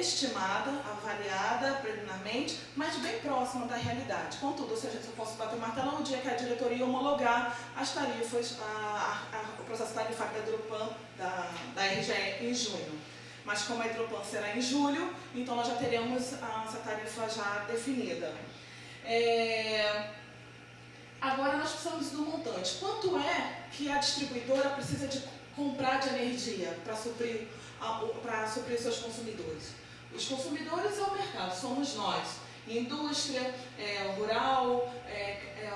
estimada, avaliada preliminarmente, mas bem próxima da realidade. Contudo, ou seja, eu posso bater o martelo no dia que a diretoria homologar as tarifas, o processo tarifário da Hidropan, da RGE em junho. Mas como a Hidropan será em julho, então nós já teremos essa tarifa já definida. Agora nós precisamos do montante. Quanto é que a distribuidora precisa de comprar de energia para suprir seus consumidores? Os consumidores é o mercado, somos nós. Indústria, rural,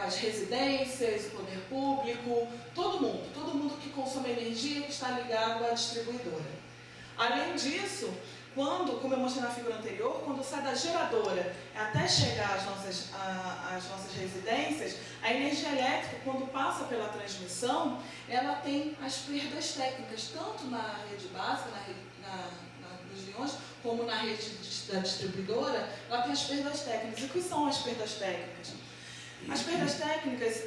as residências, o poder público, todo mundo que consome energia que está ligado à distribuidora. Além disso, como eu mostrei na figura anterior, quando sai da geradora até chegar às nossas residências, a energia elétrica, quando passa pela transmissão, ela tem as perdas técnicas, tanto na rede básica, nos leões, como na rede da distribuidora, ela tem as perdas técnicas. E o que são as perdas técnicas? As perdas técnicas,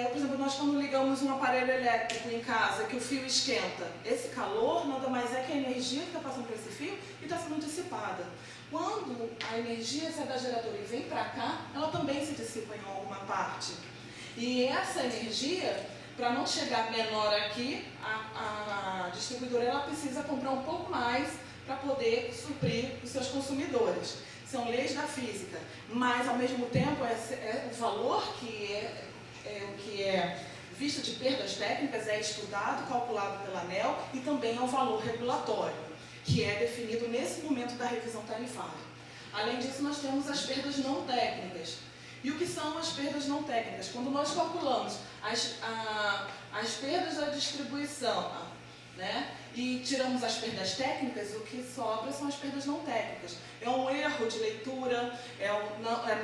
por exemplo, nós quando ligamos um aparelho elétrico em casa, que o fio esquenta, esse calor nada mais é que a energia que está passando por esse fio e está sendo dissipada. Quando a energia sai da geradora e vem para cá, ela também se dissipa em alguma parte. E essa energia, para não chegar menor aqui, a distribuidora ela precisa comprar um pouco mais para poder suprir os seus consumidores. São leis da física, mas ao mesmo tempo o valor que é visto de perdas técnicas é estudado, calculado pela ANEEL e também é o valor regulatório, que é definido nesse momento da revisão tarifária. Além disso, nós temos as perdas não técnicas. E o que são as perdas não técnicas? Quando nós calculamos as perdas da distribuição, né? E tiramos as perdas técnicas, o que sobra são as perdas não técnicas. É um erro de leitura, é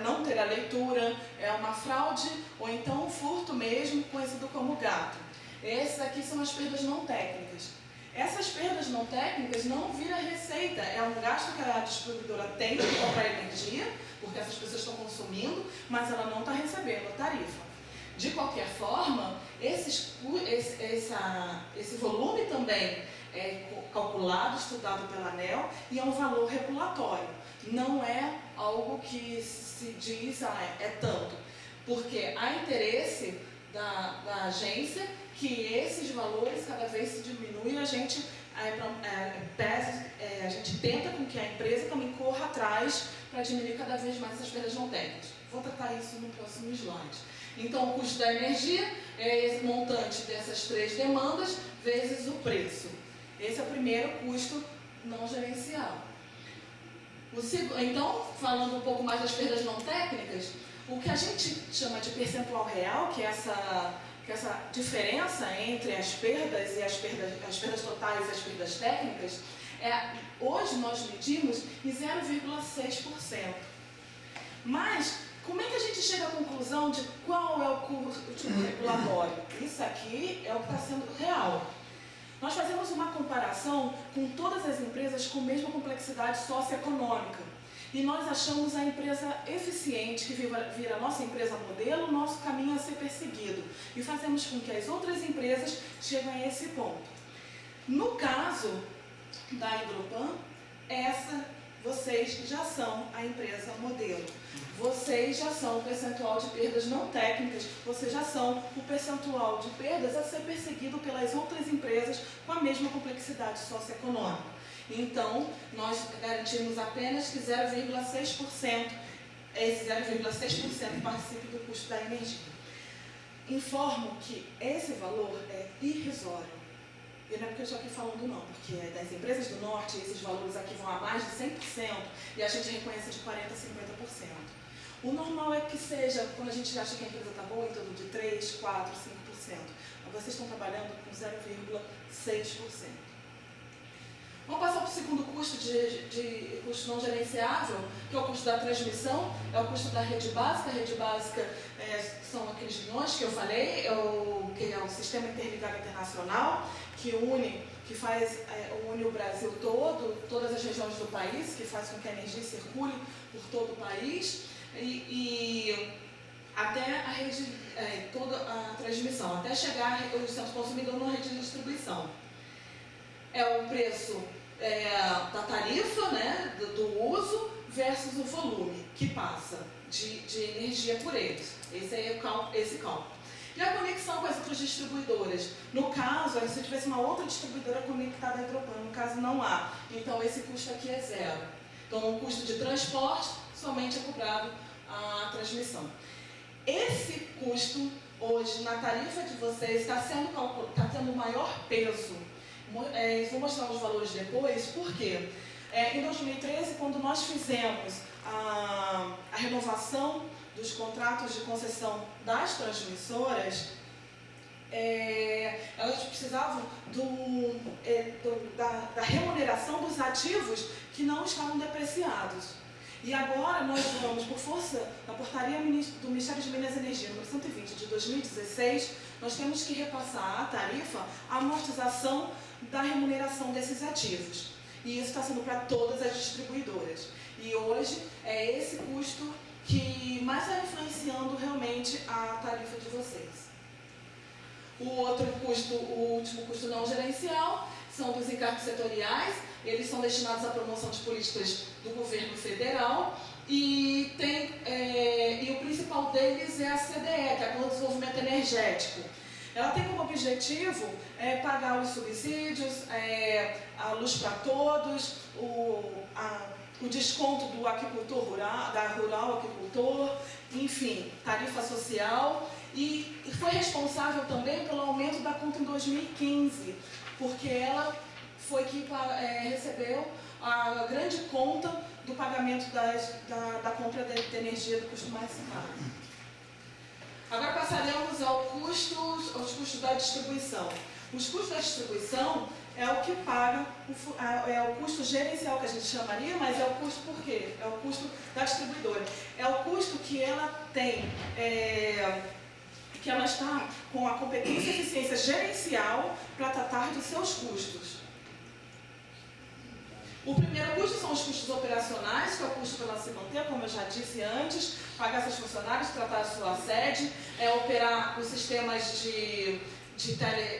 não ter a leitura, é uma fraude ou então um furto mesmo, conhecido como gato. Essas aqui são as perdas não técnicas. Essas perdas não técnicas não viram receita, é um gasto que a distribuidora tem para comprar energia, porque essas pessoas estão consumindo, mas ela não está recebendo a tarifa. De qualquer forma, esse volume também é calculado, estudado pela ANEEL e é um valor regulatório. Não é algo que se diz, é tanto. Porque há interesse da agência que esses valores cada vez se diminuem e a gente tenta com que a empresa também corra atrás para diminuir cada vez mais essas perdas não técnicas. Vou tratar isso no próximo slide. Então, o custo da energia é esse montante dessas três demandas vezes o preço. Esse é o primeiro custo não gerencial. Então, falando um pouco mais das perdas não técnicas, o que a gente chama de percentual real, que é essa diferença entre as perdas e as perdas totais e as perdas técnicas, hoje nós medimos em 0,6%. Mas, como é que a gente chega à conclusão de qual é o custo regulatório? Isso aqui é o que está sendo real. Nós fazemos uma comparação com todas as empresas com a mesma complexidade socioeconômica. E nós achamos a empresa eficiente, que vira a nossa empresa modelo, o nosso caminho a ser perseguido. E fazemos com que as outras empresas cheguem a esse ponto. No caso da Hidropan, vocês já são a empresa modelo. Vocês já são o percentual de perdas não técnicas, vocês já são o percentual de perdas a ser perseguido pelas outras empresas com a mesma complexidade socioeconômica. Então, nós garantimos apenas que 0,6%, esse 0,6% participe do custo da energia. Informo que esse valor é irrisório. E não é porque eu estou aqui falando não, porque das empresas do Norte, esses valores aqui vão a mais de 100% e a gente reconhece de 40% a 50%. O normal é que seja, quando a gente acha que a empresa está boa, em torno de 3%, 4%, 5%. Mas vocês estão trabalhando com 0,6%. Vamos passar para o segundo custo de custo não gerenciável, que é o custo da transmissão, é o custo da rede básica. A rede básica são aqueles milhões que eu falei, que é o Sistema Interligado Internacional, que une o Brasil todo, todas as regiões do país, que faz com que a energia circule por todo o país e até a rede, toda a transmissão, até chegar o centro consumidor na rede de distribuição. É o preço da tarifa, né, versus o volume que passa de energia por eles. Esse é esse cálculo. E a conexão com as outras distribuidoras? No caso, se tivesse uma outra distribuidora conectada à Hidropan, no caso não há. Então esse custo aqui é zero. Então o custo de transporte somente é cobrado a transmissão. Esse custo, hoje, na tarifa de vocês, está tendo maior peso. Vou mostrar os valores depois, por quê? Em 2013, quando nós fizemos a renovação dos contratos de concessão das transmissoras, elas precisavam da remuneração dos ativos que não estavam depreciados. E agora nós vamos, por força da portaria do Ministério de Minas e Energia, número 120 de 2016, nós temos que repassar à tarifa a amortização da remuneração desses ativos. E isso está sendo para todas as distribuidoras. E hoje é esse custo que mais está influenciando realmente a tarifa de vocês. O outro custo, o último custo não gerencial, são dos encargos setoriais. Eles são destinados à promoção de políticas do governo federal e o principal deles é a CDE, que é a Desenvolvimento Energético. Ela tem como objetivo pagar os subsídios, a luz para todos, o desconto do aquicultor rural, da rural aquicultor, enfim, tarifa social, e foi responsável também pelo aumento da conta em 2015, porque ela foi que recebeu a grande conta do pagamento da compra de energia do custo mais caro. Agora passaremos aos custos da distribuição. Os custos da distribuição é o que paga, é o custo gerencial que a gente chamaria, mas é o custo por quê? É o custo da distribuidora. É o custo que ela tem, que ela está com a competência e eficiência gerencial para tratar de seus custos. O primeiro custo são os custos operacionais, que é o custo para ela se manter, como eu já disse antes, pagar seus funcionários, tratar a sua sede, operar os sistemas de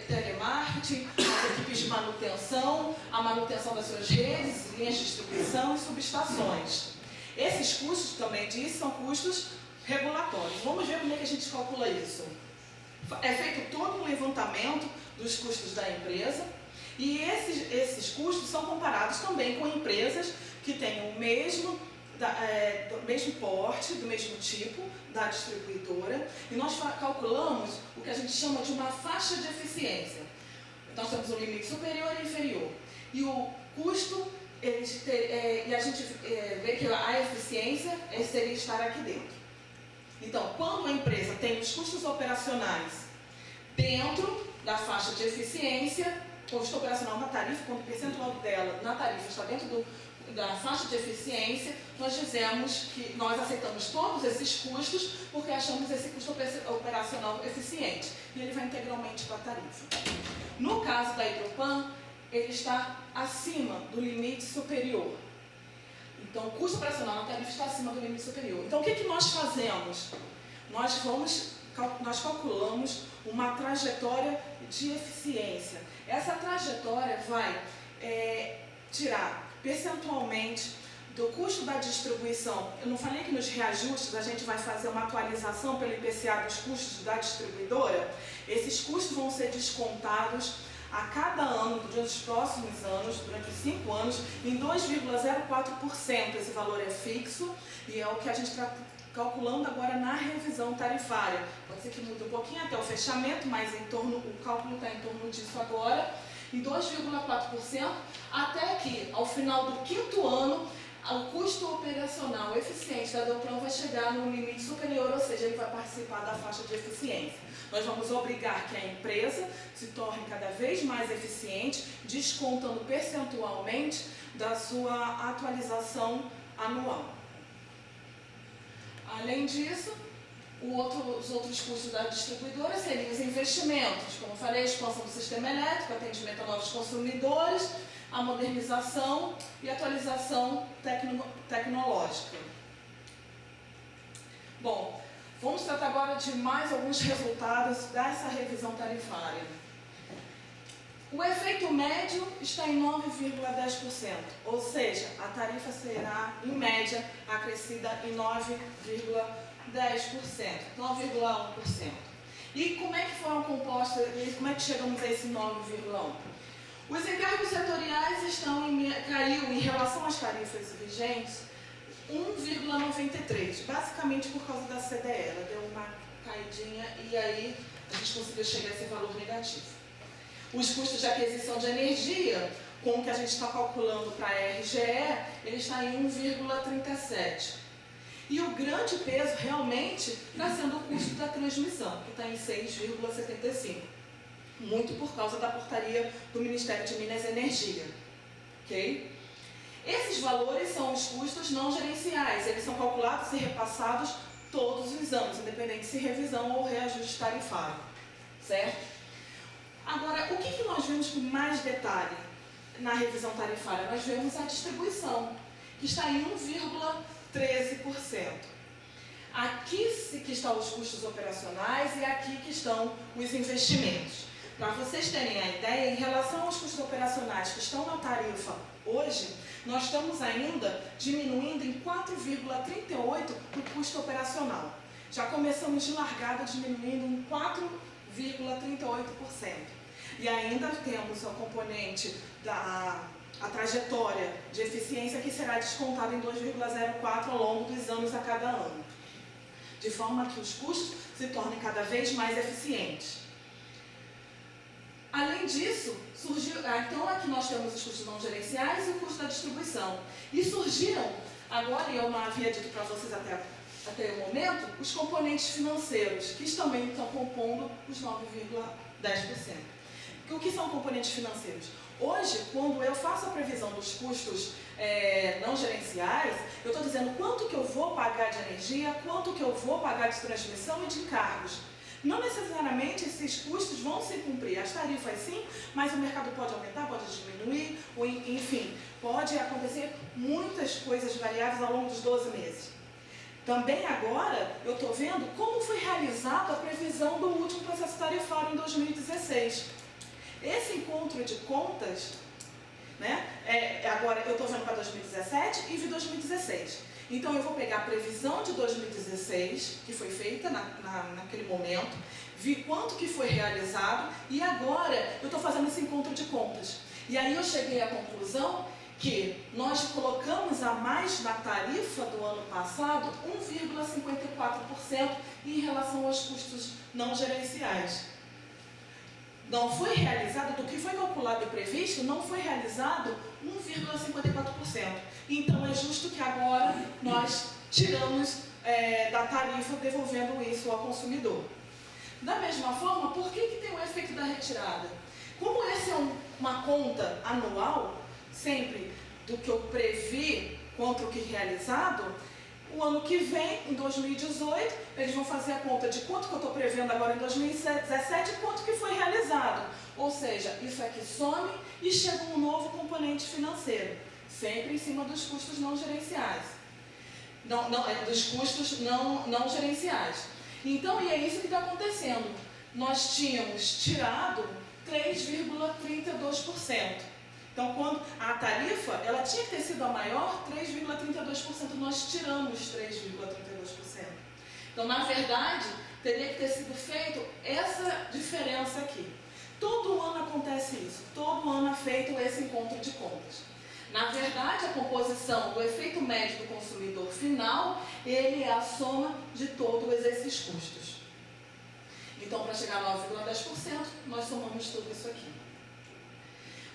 telemarketing, as equipes de manutenção, a manutenção das suas redes, linhas de distribuição e subestações. Esses custos, também disse, são custos regulatórios. Vamos ver como é que a gente calcula isso. É feito todo um levantamento dos custos da empresa, e esses custos são comparados também com empresas que têm o mesmo porte, do mesmo tipo da distribuidora, e nós calculamos o que a gente chama de uma faixa de eficiência. Nós temos um limite superior e inferior. E o custo, e a gente vê que a eficiência seria estar aqui dentro. Então, quando a empresa tem os custos operacionais dentro da faixa de eficiência, custo operacional na tarifa, quando o percentual dela na tarifa está dentro da faixa de eficiência, nós dizemos que nós aceitamos todos esses custos porque achamos esse custo operacional eficiente e ele vai integralmente para a tarifa. No caso da Hidropan, ele está acima do limite superior. Então, o custo operacional na tarifa está acima do limite superior. Então, o que nós fazemos? Nós calculamos uma trajetória de eficiência. Essa trajetória vai tirar percentualmente do custo da distribuição. Eu não falei que nos reajustes a gente vai fazer uma atualização pelo IPCA dos custos da distribuidora? Esses custos vão ser descontados a cada ano, durante os próximos anos, durante os 5 anos, em 2,04%. Esse valor é fixo e é o que a gente está calculando agora na revisão tarifária. Pode ser que mude um pouquinho até o fechamento, mas o cálculo está em torno disso agora, em 2,4%, até que, ao final do 5º ano, o custo operacional eficiente da Hidropan vai chegar no limite superior, ou seja, ele vai participar da faixa de eficiência. Nós vamos obrigar que a empresa se torne cada vez mais eficiente, descontando percentualmente da sua atualização anual. Além disso, os outros custos da distribuidora seriam os investimentos, como eu falei, a expansão do sistema elétrico, atendimento a novos consumidores, a modernização e atualização tecnológica. Bom, vamos tratar agora de mais alguns resultados dessa revisão tarifária. O efeito médio está em 9,10%, ou seja, a tarifa será, em média, acrescida em 9,10%, 9,1%. E como é que foram compostas, como é que chegamos a esse 9,1%? Os encargos setoriais caiu em relação às tarifas vigentes 1,93%, basicamente por causa da CDE, ela deu uma caidinha e aí a gente conseguiu chegar a esse valor negativo. Os custos de aquisição de energia, com o que a gente está calculando para a RGE, ele está em 1,37%. E o grande peso realmente está sendo o custo da transmissão, que está em 6,75%. Muito por causa da portaria do Ministério de Minas e Energia. Ok? Esses valores são os custos não gerenciais, eles são calculados e repassados todos os anos, independente se revisão ou reajuste tarifário. Certo? Agora, o que nós vemos com mais detalhe na revisão tarifária? Nós vemos a distribuição, que está em 1,13%. Aqui que estão os custos operacionais e aqui que estão os investimentos. Para vocês terem a ideia, em relação aos custos operacionais que estão na tarifa hoje, nós estamos ainda diminuindo em 4,38% o custo operacional. Já começamos de largada diminuindo em 4,38%. E ainda temos a componente da trajetória de eficiência que será descontada em 2,04% ao longo dos anos a cada ano. De forma que os custos se tornem cada vez mais eficientes. Além disso, então aqui nós temos os custos não gerenciais e o custo da distribuição. E surgiram, agora, e eu não havia dito para vocês até o momento, os componentes financeiros, que também estão compondo os 9,10%. O que são componentes financeiros? Hoje, quando eu faço a previsão dos custos não gerenciais, eu estou dizendo quanto que eu vou pagar de energia, quanto que eu vou pagar de transmissão e de encargos. Não necessariamente esses custos vão se cumprir, as tarifas sim, mas o mercado pode aumentar, pode diminuir, ou, enfim, pode acontecer muitas coisas variáveis ao longo dos 12 meses. Também agora eu estou vendo como foi realizada a previsão do último processo tarifário em 2016. Esse encontro de contas, né, agora eu estou vendo para 2017 e vi 2016. Então, eu vou pegar a previsão de 2016, que foi feita naquele momento, vi quanto que foi realizado e agora eu estou fazendo esse encontro de contas. E aí eu cheguei à conclusão que nós colocamos a mais na tarifa do ano passado 1,54% em relação aos custos não gerenciais. Não foi realizado, do que foi calculado e previsto, não foi realizado 1,54%. Então, é justo que agora nós tiramos da tarifa, devolvendo isso ao consumidor. Da mesma forma, por que tem o efeito da retirada? Como essa é uma conta anual, sempre do que eu previ contra o que realizado, o ano que vem, em 2018, eles vão fazer a conta de quanto que eu estou prevendo agora em 2017 e quanto que foi realizado. Ou seja, isso aqui some e chega um novo componente financeiro, sempre em cima dos custos não gerenciais. Dos custos não gerenciais. Então, e é isso que está acontecendo. Nós tínhamos tirado 3,32%. Então, quando a tarifa, ela tinha que ter sido a maior, 3,32%, nós tiramos 3,32%. Então, na verdade, teria que ter sido feito essa diferença aqui. Todo ano acontece isso, todo ano é feito esse encontro de contas. Na verdade, a composição do efeito médio do consumidor final, ele é a soma de todos esses custos. Então, para chegar a 9,10%, nós somamos tudo isso aqui.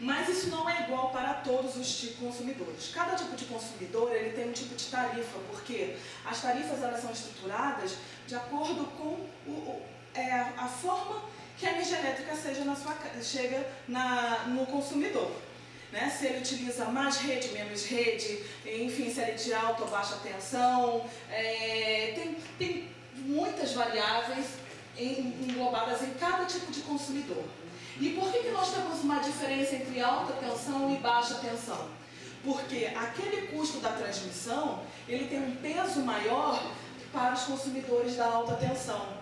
Mas isso não é igual para todos os tipos de consumidores. Cada tipo de consumidor ele tem um tipo de tarifa, porque as tarifas elas são estruturadas de acordo com a forma que a energia elétrica chega no consumidor. Né? Se ele utiliza mais rede, menos rede, enfim, se ele é de alta ou baixa tensão, tem muitas variáveis englobadas em cada tipo de consumidor. E por que nós temos uma diferença entre alta tensão e baixa tensão? Porque aquele custo da transmissão, ele tem um peso maior para os consumidores da alta tensão.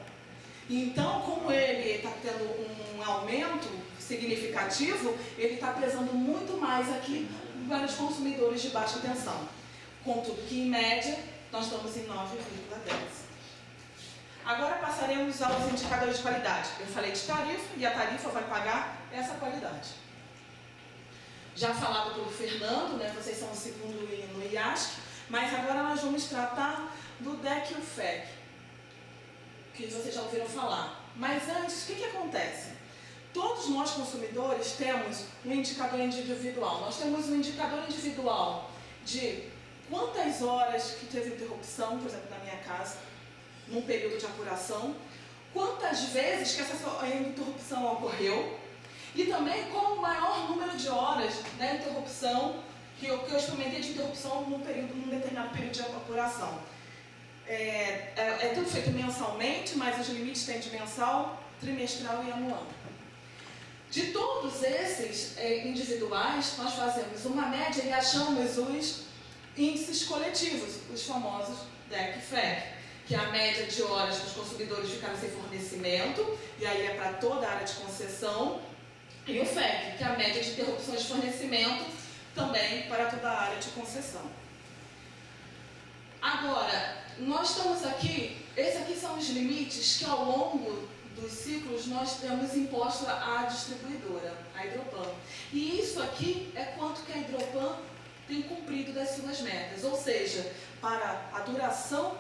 Então, como ele está tendo um aumento significativo, ele está pesando muito mais aqui para os consumidores de baixa tensão. Contudo que, em média, nós estamos em 9,10. Agora passaremos aos indicadores de qualidade. Eu falei de tarifa, e a tarifa vai pagar essa qualidade. Já falado pelo Fernando, né, vocês são o segundo no IASC, mas agora nós vamos tratar do DEC e o FEC, que vocês já ouviram falar. Mas antes, o que acontece? Todos nós, consumidores, temos um indicador individual. Nós temos um indicador individual de quantas horas que teve interrupção, por exemplo, na minha casa, num período de apuração, quantas vezes que essa interrupção ocorreu, e também qual o maior número de horas da interrupção que eu experimentei de interrupção num determinado período de apuração. É tudo feito mensalmente, mas os limites têm de mensal, trimestral e anual. De todos esses individuais, nós fazemos uma média e achamos os índices coletivos, os famosos DEC e FEC, que é a média de horas que os consumidores ficaram sem fornecimento, e aí é para toda a área de concessão, e o FEC, que é a média de interrupções de fornecimento, também para toda a área de concessão. Agora, nós estamos aqui, esses aqui são os limites que ao longo dos ciclos nós temos imposto à distribuidora, a Hidropan. E isso aqui é quanto que a Hidropan tem cumprido das suas metas, ou seja, para a duração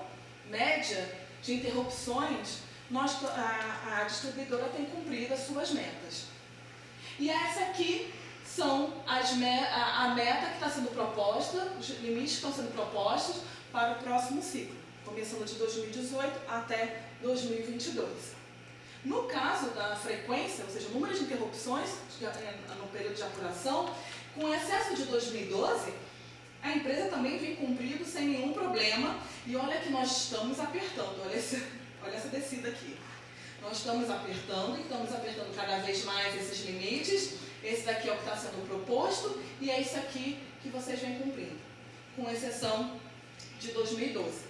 média de interrupções, a distribuidora tem cumprido as suas metas. E essa aqui são a meta que está sendo proposta, os limites que estão sendo propostos para o próximo ciclo, começando de 2018 até 2022. No caso da frequência, ou seja, o número de interrupções no período de apuração, com o excesso de 2012, a empresa também vem cumprindo sem nenhum problema. E olha que nós estamos apertando, olha essa descida aqui. Nós estamos apertando, e estamos apertando cada vez mais esses limites. Esse daqui é o que está sendo proposto, e é isso aqui que vocês vêm cumprindo, com exceção de 2012.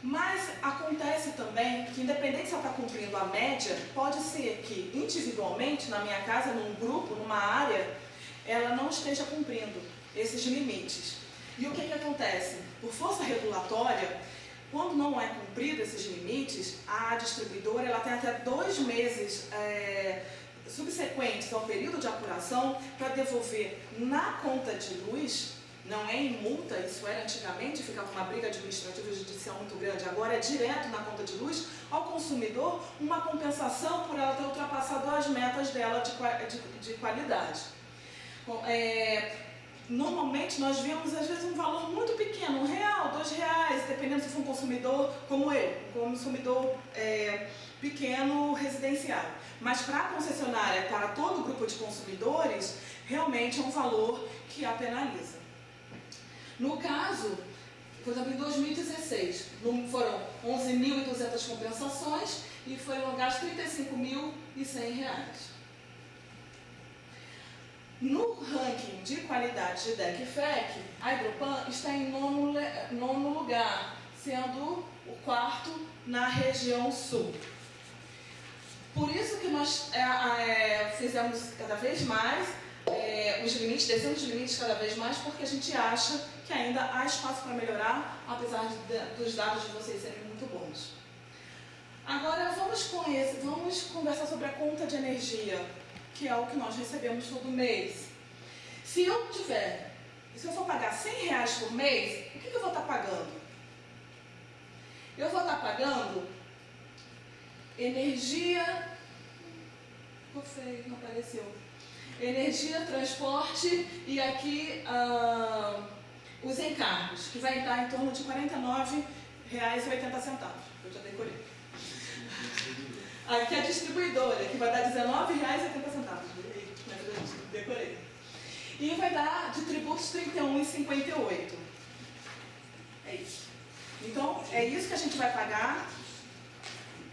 Mas acontece também que, independente se ela está cumprindo a média, pode ser que individualmente, na minha casa, num grupo, numa área, ela não esteja cumprindo esses limites. E o que acontece? Por força regulatória, quando não é cumprido esses limites, a distribuidora ela tem até 2 meses subsequentes ao período de apuração para devolver na conta de luz. Não é em multa, isso era antigamente, ficava uma briga administrativa e judicial muito grande, agora é direto na conta de luz, ao consumidor uma compensação por ela ter ultrapassado as metas dela de qualidade. Bom, normalmente nós vemos às vezes um valor muito pequeno, R$1, R$2, dependendo se for um consumidor como eu, um consumidor pequeno residencial. Mas para a concessionária, para todo o grupo de consumidores, realmente é um valor que a penaliza. No caso, por exemplo, em 2016, foram 11.200 compensações e foram gastos R$35.100. No ranking de qualidade de DEC e FEC, a Hidropan está em nono lugar, sendo o 4º na região sul. Por isso que nós fizemos cada vez mais os limites, descemos os limites cada vez mais, porque a gente acha que ainda há espaço para melhorar, apesar dos dados de vocês serem muito bons. Agora vamos conversar sobre a conta de energia, que é o que nós recebemos todo mês. Se eu for pagar R$100 por mês, o que eu vou estar pagando? Eu vou estar pagando energia, não apareceu, energia, transporte e aqui os encargos, que vai estar em torno de R$49,80. Eu já decorei. Aqui a distribuidora, que vai dar R$19,80. Decorei. E vai dar de tributos R$31,58. É isso. Então, é isso que a gente vai pagar.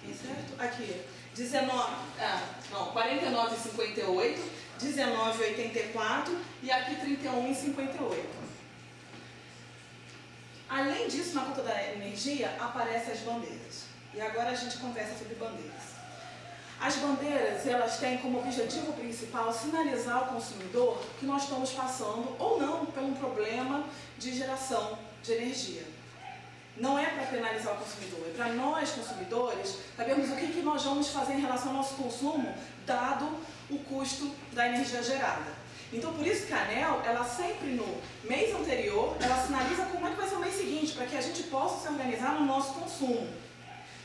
Certo? Aqui, R$49,58, R$19,84 e aqui R$31,58. Além disso, na conta da energia, aparecem as bandeiras. E agora a gente conversa sobre bandeiras. As bandeiras, elas têm como objetivo principal sinalizar ao consumidor que nós estamos passando ou não por um problema de geração de energia. Não é para penalizar o consumidor, é para nós, consumidores, sabermos o que nós vamos fazer em relação ao nosso consumo, dado o custo da energia gerada. Então, por isso que a ANEEL, ela sempre no mês anterior, ela sinaliza como é que vai ser o mês seguinte, para que a gente possa se organizar no nosso consumo.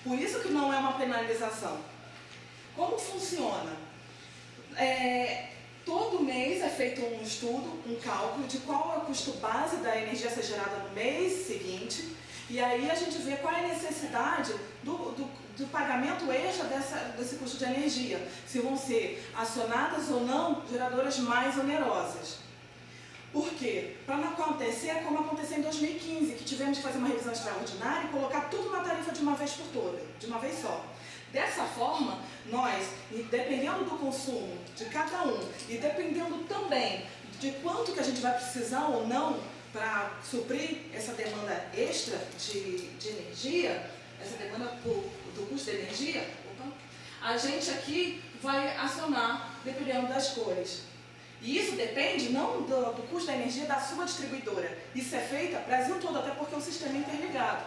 Por isso que não é uma penalização. Como funciona? Todo mês é feito um estudo, um cálculo de qual é o custo base da energia a ser gerada no mês seguinte, e aí a gente vê qual é a necessidade do pagamento extra desse custo de energia, se vão ser acionadas ou não geradoras mais onerosas. Por quê? Para não acontecer como aconteceu em 2015, que tivemos que fazer uma revisão extraordinária e colocar tudo na tarifa de uma vez por toda, de uma vez só. Dessa forma, nós, dependendo do consumo de cada um e dependendo também de quanto que a gente vai precisar ou não para suprir essa demanda extra de energia, essa demanda do custo de energia, a gente aqui vai acionar dependendo das cores. E isso depende não do custo da energia da sua distribuidora. Isso é feito no Brasil todo, até porque o sistema é interligado,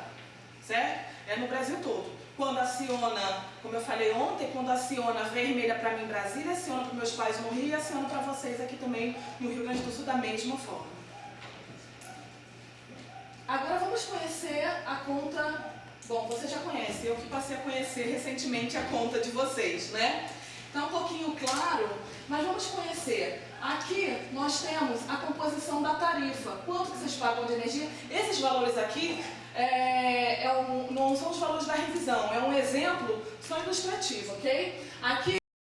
certo? É no Brasil todo. Quando aciona, como eu falei ontem, quando aciona vermelha para mim em Brasília, aciona para meus pais no Rio e aciona para vocês aqui também no Rio Grande do Sul da mesma forma. Agora vamos conhecer a conta. Bom, você já conhece, eu que passei a conhecer recentemente a conta de vocês, né? Está um pouquinho claro, mas vamos conhecer. Aqui nós temos a composição da tarifa. Quanto que vocês pagam de energia? Esses valores aqui não são os valores da revisão, é um exemplo só ilustrativo, ok? Aqui